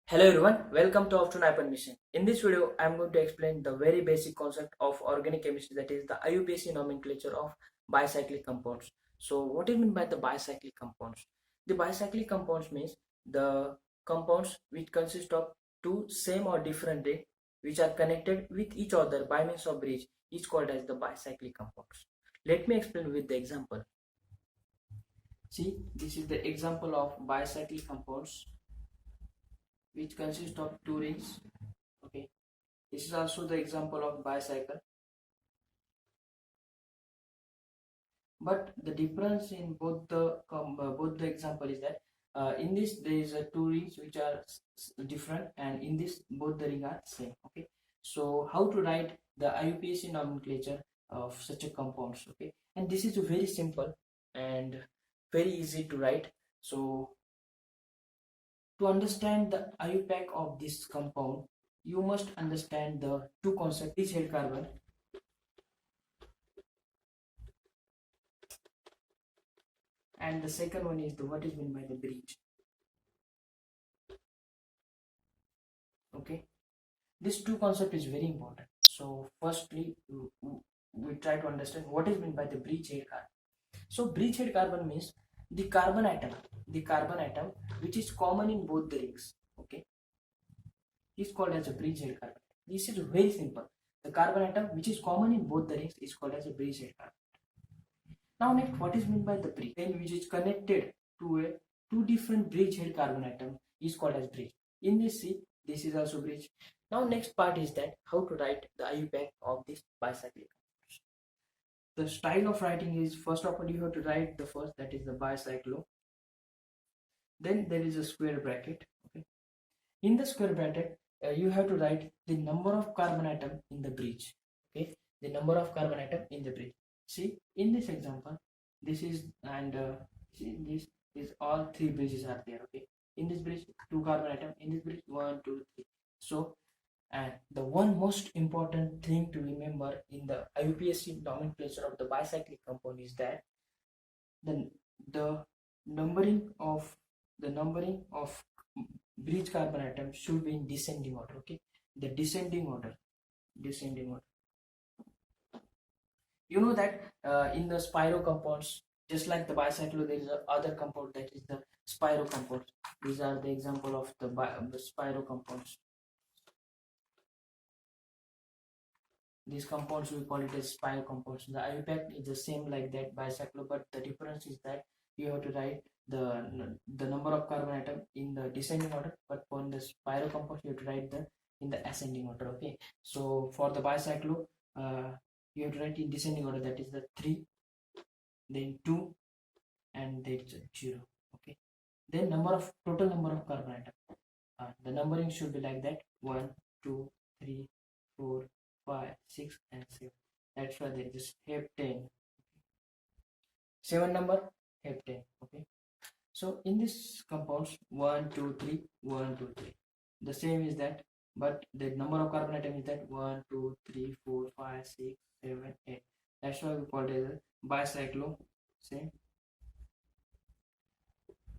Hello everyone, welcome to Afternoon Apple Mission. In this video, I am going to explain the very basic concept of organic chemistry, that is the IUPAC nomenclature of bicyclic compounds. So what do you mean by the bicyclic compounds? The bicyclic compounds means the compounds which consist of two same or different rings which are connected with each other by means of bridge is called as the bicyclic compounds. Let me explain with the example. See, this is the example of bicyclic compounds which consist of two rings. Okay, this is also the example of bicycle, but the difference in both the example is that in this there is two rings which are different, and in this both the ring are same. Okay, so how to write the IUPAC nomenclature of such a compounds? Okay, and this is very simple and very easy to write. So to understand the IUPAC of this compound, you must understand the two concepts: each held carbon, and the second one is the what is meant by the bridge. Okay, this two concept is very important. So firstly, we try to understand what is meant by the bridge head carbon. So bridge head carbon means the carbon atom which is common in both the rings. Okay, is called as a bridge head carbon. This is very simple. The carbon atom which is common in both the rings is called as a bridge head carbon. Now next, what is meant by the bridge? Then which is connected to a two different bridge head carbon atom is called as bridge. In this C, this is also bridge. Now next part is that how to write the IUPAC of this bicyclic. The style of writing is, first of all you have to write the first, that is the bicyclo. Then there is a square bracket. Okay. In the square bracket, you have to write the number of carbon atom in the bridge. Okay, the number of carbon atom in the bridge. See, in this example, this is, and see, this is all three bridges are there. Okay, in this bridge, two carbon atom. In this bridge, 1, 2, 3. So, and the one most important thing to remember in the IUPAC nomenclature of the bicyclic compound is that the the numbering of the numbering of bridge carbon atom should be in descending order. Okay, the descending order. You know that in the spiro compounds, just like the bicyclo, there is a other compound, that is the spiro compound. These are the example of the spiro compounds. These compounds we call it as spiro compounds. The IUPAC is the same like that bicyclo, but the difference is that you have to write the number of carbon atom in the descending order, but for the spiro compounds you have to write the in the ascending order. Okay, so for the bicyclo, you have to write in descending order, that is the 3, then 2, and then 0. Okay, then total number of carbon atom, the numbering should be like that: 1, 2, 3, 4, 5, 6, and 7. That's why there is heptane. 7 number, heptane. Okay, so in this compounds 1, 2, 3, 1, 2, 3, the same is that, but the number of carbon atom is that 1, 2, 3, 4, 5, 6, 7, 8. That's why we call it as a bicyclo. Same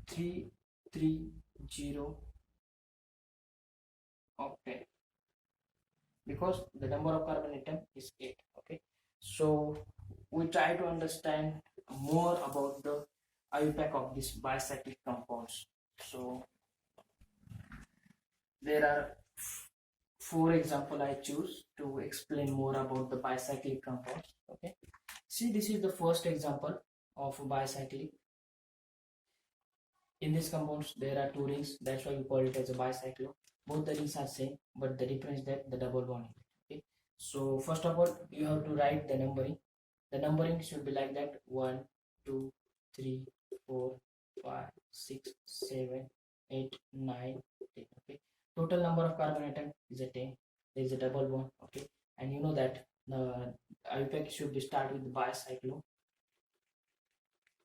3, 3, 0 octane, because the number of carbon atom is 8. Okay, so we try to understand more about the IUPAC of these bicyclic compounds. So there are 4 example I choose to explain more about the bicyclic compounds. Okay, see, this is the first example of bicyclic. In these compounds there are 2 rings, that's why we call it as a bicyclo. Both the rings are same, but the difference is that the double bond. Okay, so first of all you have to write the numbering. The numbering should be like that: 1, 2, 3, 4, 5, 6, 7, 8, 9, 10. Okay, total number of carbon atom is a 10. There is a double bond. Okay, and you know that the IUPAC should be start with bicyclo.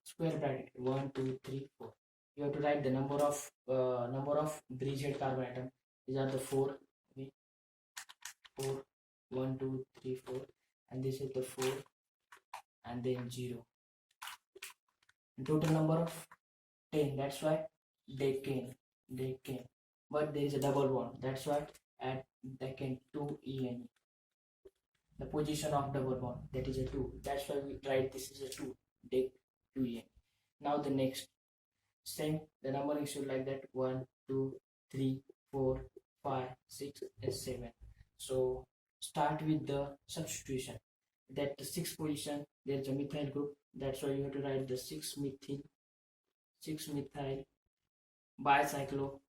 Square bracket 1, 2, 3, 4. You have to write the number of bridge head carbon atom. These are the 4. Okay, 4, 1, 2, 3, 4, and this is the 4, and then 0. And total number of 10. That's why decane. but there is a double bond. That's why at decane 2 ene, the position of double bond, that is a 2. That's why we write this is a 2, dec 2 ene. Now the next, same, the numbering should like that: 1, 2, 3, 4, 5, 6, and 7. So start with the substitution. That the sixth position, there is a methyl group. That's why you have to write the 6 methyl bicyclo,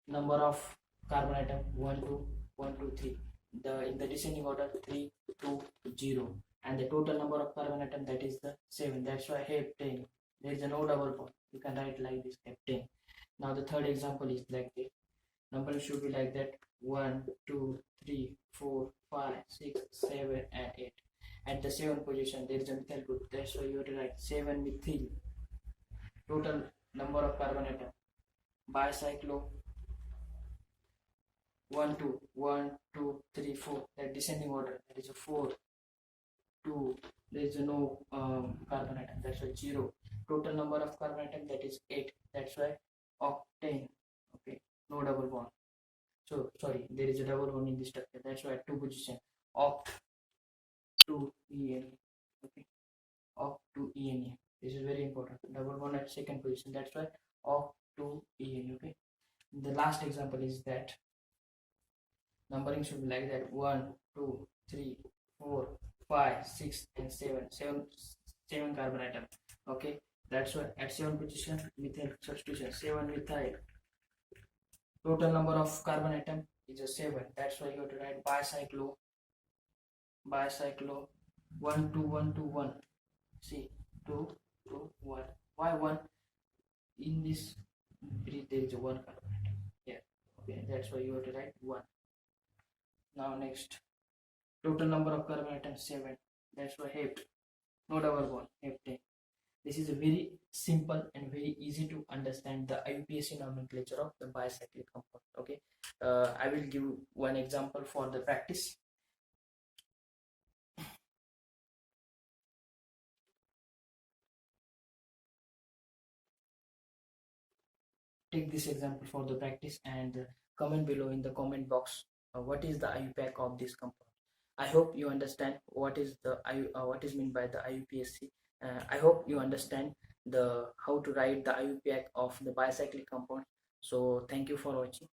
number of carbon atom 1 2 1 2 3, the in the descending order 3 2 0, and the total number of carbon atom, that is the 7. That's why heptane, there is a no double bond, you can write like this, heptane. Now the third example is like this. Number should be like that: 1 2 3 4 5 6 7 and 8. At the 7th position, there is a methyl group. That's why you have to write 7 methyl, total number of carbon atom bicyclo 1 2 1 2 3 4, that descending order, that is a 4 2, there is no carbon atom, that's why 0. Total number of carbon atom, that is 8. That's why octane. Okay, no double bond. So sorry, there is a double bond in this structure. That's why at 2 position, oct 2 ene. Okay, oct 2 ene. This is very important. Double bond at 2nd position. That's why oct 2 ene. Okay. The last example is that numbering should be like that: 1 2 3 4 5 6 and 7. 7 carbon atom. Okay, that's why at 7th position, methyl substitution, 7 methyl, total number of carbon atom is a 7. That's why you have to write bicyclo 1 2 1 2 1. See, 2 2 1. Why 1? In this breed there is a 1 carbon atom. Yeah. Okay, that's why you have to write 1. Now next, total number of carbon atoms 7. That's why hept, no double bond, heptane. This is a very simple and very easy to understand the IUPAC nomenclature of the bicyclic compound. Okay, I will give one example for the practice. Take this example for the practice and comment below in the comment box what is the IUPAC of this compound. I hope you understand what is the what is meant by the IUPAC. I hope you understand the how to write the IUPAC of the bicyclic compound. So thank you for watching.